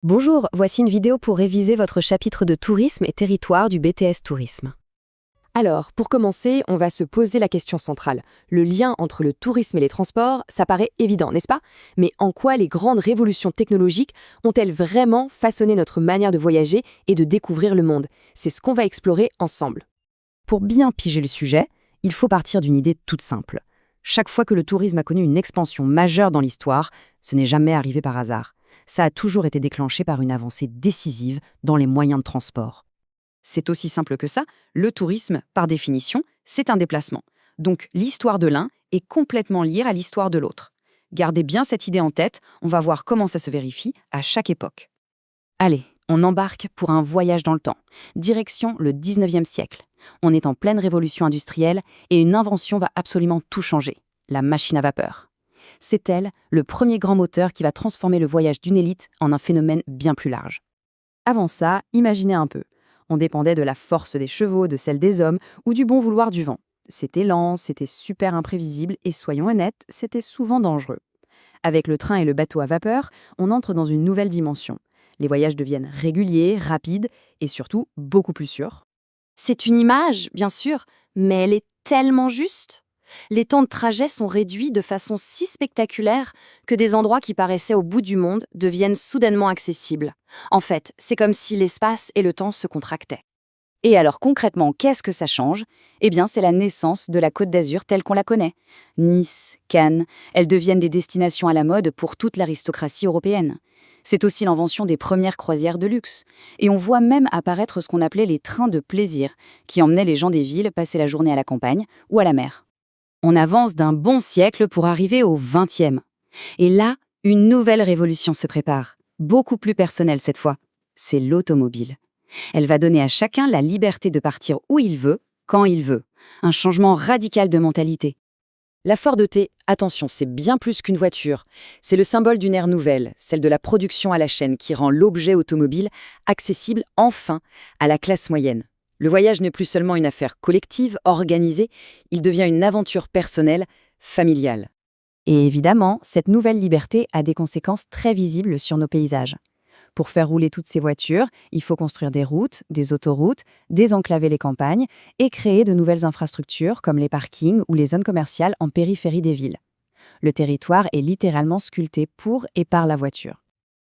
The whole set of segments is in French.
Bonjour, voici une vidéo pour réviser votre chapitre de tourisme et territoire du BTS Tourisme. Alors, pour commencer, on va se poser la question centrale. Le lien entre le tourisme et les transports, ça paraît évident, n'est-ce pas? Mais en quoi les grandes révolutions technologiques ont-elles vraiment façonné notre manière de voyager et de découvrir le monde? C'est ce qu'on va explorer ensemble. Pour bien piger le sujet, il faut partir d'une idée toute simple. Chaque fois que le tourisme a connu une expansion majeure dans l'histoire, ce n'est jamais arrivé par hasard. Ça a toujours été déclenché par une avancée décisive dans les moyens de transport. C'est aussi simple que ça, le tourisme, par définition, c'est un déplacement. Donc l'histoire de l'un est complètement liée à l'histoire de l'autre. Gardez bien cette idée en tête, on va voir comment ça se vérifie à chaque époque. Allez, on embarque pour un voyage dans le temps. Direction le 19e siècle. On est en pleine révolution industrielle et une invention va absolument tout changer, la machine à vapeur. C'est elle, le premier grand moteur qui va transformer le voyage d'une élite en un phénomène bien plus large. Avant ça, imaginez un peu. On dépendait de la force des chevaux, de celle des hommes ou du bon vouloir du vent. C'était lent, c'était super imprévisible et soyons honnêtes, c'était souvent dangereux. Avec le train et le bateau à vapeur, on entre dans une nouvelle dimension. Les voyages deviennent réguliers, rapides et surtout beaucoup plus sûrs. C'est une image, bien sûr, mais elle est tellement juste. Les temps de trajet sont réduits de façon si spectaculaire que des endroits qui paraissaient au bout du monde deviennent soudainement accessibles. En fait, c'est comme si l'espace et le temps se contractaient. Et alors concrètement, qu'est-ce que ça change? Eh bien, c'est la naissance de la Côte d'Azur telle qu'on la connaît. Nice, Cannes, elles deviennent des destinations à la mode pour toute l'aristocratie européenne. C'est aussi l'invention des premières croisières de luxe. Et on voit même apparaître ce qu'on appelait les trains de plaisir, qui emmenaient les gens des villes passer la journée à la campagne ou à la mer. On avance d'un bon siècle pour arriver au XXe. Et là, une nouvelle révolution se prépare, beaucoup plus personnelle cette fois. C'est l'automobile. Elle va donner à chacun la liberté de partir où il veut, quand il veut. Un changement radical de mentalité. La Ford T, attention, c'est bien plus qu'une voiture. C'est le symbole d'une ère nouvelle, celle de la production à la chaîne qui rend l'objet automobile accessible enfin à la classe moyenne. Le voyage n'est plus seulement une affaire collective, organisée, il devient une aventure personnelle, familiale. Et évidemment, cette nouvelle liberté a des conséquences très visibles sur nos paysages. Pour faire rouler toutes ces voitures, il faut construire des routes, des autoroutes, désenclaver les campagnes et créer de nouvelles infrastructures comme les parkings ou les zones commerciales en périphérie des villes. Le territoire est littéralement sculpté pour et par la voiture.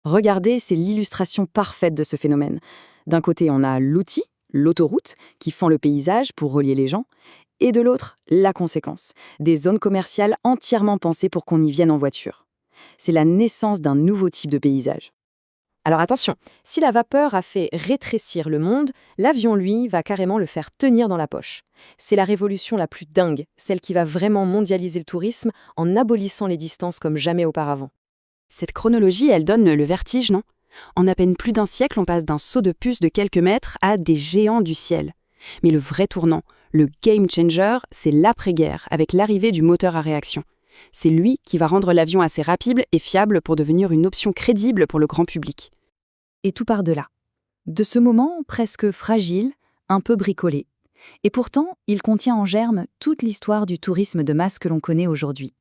Regardez, c'est l'illustration parfaite de ce phénomène. D'un côté, on a l'outil, l'autoroute, qui fend le paysage pour relier les gens, et de l'autre, la conséquence, des zones commerciales entièrement pensées pour qu'on y vienne en voiture. C'est la naissance d'un nouveau type de paysage. Alors attention, si la vapeur a fait rétrécir le monde, l'avion, lui, va carrément le faire tenir dans la poche. C'est la révolution la plus dingue, celle qui va vraiment mondialiser le tourisme en abolissant les distances comme jamais auparavant. Cette chronologie, elle donne le vertige, non ? En à peine plus d'un siècle, on passe d'un saut de puce de quelques mètres à des géants du ciel. Mais le vrai tournant, le game changer, c'est l'après-guerre, avec l'arrivée du moteur à réaction. C'est lui qui va rendre l'avion assez rapide et fiable pour devenir une option crédible pour le grand public. Et tout part de là. De ce moment presque fragile, un peu bricolé. Et pourtant, il contient en germe toute l'histoire du tourisme de masse que l'on connaît aujourd'hui.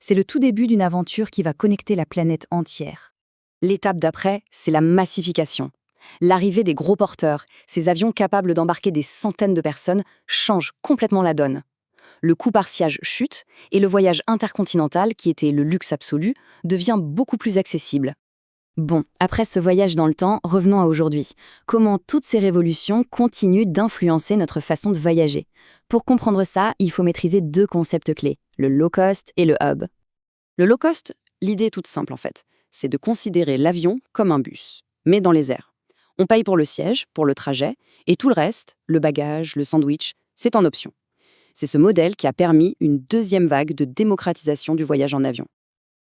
C'est le tout début d'une aventure qui va connecter la planète entière. L'étape d'après, c'est la massification. L'arrivée des gros porteurs, ces avions capables d'embarquer des centaines de personnes, change complètement la donne. Le coût par siège chute et le voyage intercontinental, qui était le luxe absolu, devient beaucoup plus accessible. Bon, après ce voyage dans le temps, revenons à aujourd'hui. Comment toutes ces révolutions continuent d'influencer notre façon de voyager? Pour comprendre ça, il faut maîtriser deux concepts clés, le low cost et le hub. Le low cost, l'idée est toute simple en fait. C'est de considérer l'avion comme un bus, mais dans les airs. On paye pour le siège, pour le trajet, et tout le reste, le bagage, le sandwich, c'est en option. C'est ce modèle qui a permis une deuxième vague de démocratisation du voyage en avion.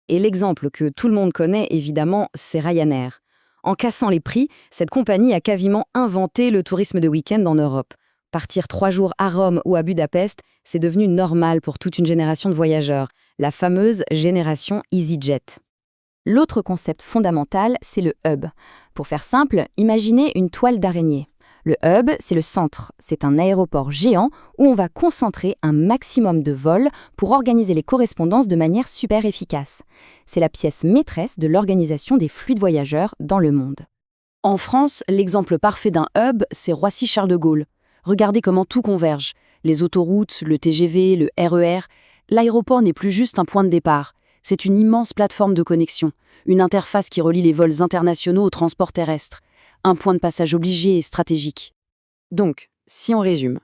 Et l'exemple que tout le monde connaît, évidemment, c'est Ryanair. En cassant les prix, cette compagnie a quasiment inventé le tourisme de week-end en Europe. Partir 3 jours à Rome ou à Budapest, c'est devenu normal pour toute une génération de voyageurs, la fameuse génération EasyJet. L'autre concept fondamental, c'est le hub. Pour faire simple, imaginez une toile d'araignée. Le hub, c'est le centre. C'est un aéroport géant où on va concentrer un maximum de vols pour organiser les correspondances de manière super efficace. C'est la pièce maîtresse de l'organisation des flux de voyageurs dans le monde. En France, l'exemple parfait d'un hub, c'est Roissy-Charles de Gaulle. Regardez comment tout converge. Les autoroutes, le TGV, le RER. L'aéroport n'est plus juste un point de départ. C'est une immense plateforme de connexion, une interface qui relie les vols internationaux au transport terrestre. Un point de passage obligé et stratégique. Donc, si on résume,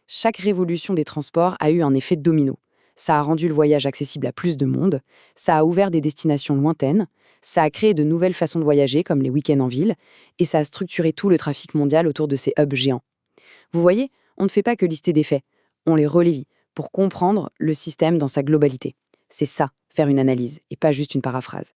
chaque révolution des transports a eu un effet domino. Ça a rendu le voyage accessible à plus de monde, ça a ouvert des destinations lointaines, ça a créé de nouvelles façons de voyager comme les week-ends en ville, et ça a structuré tout le trafic mondial autour de ces hubs géants. Vous voyez, on ne fait pas que lister des faits, on les relie pour comprendre le système dans sa globalité. C'est ça, faire une analyse, et pas juste une paraphrase.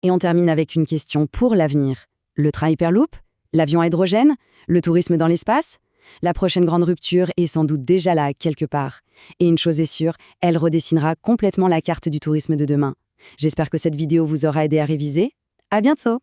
Et on termine avec une question pour l'avenir. Le train Hyperloop? L'avion à hydrogène? Le tourisme dans l'espace? La prochaine grande rupture est sans doute déjà là, quelque part. Et une chose est sûre, elle redessinera complètement la carte du tourisme de demain. J'espère que cette vidéo vous aura aidé à réviser. À bientôt!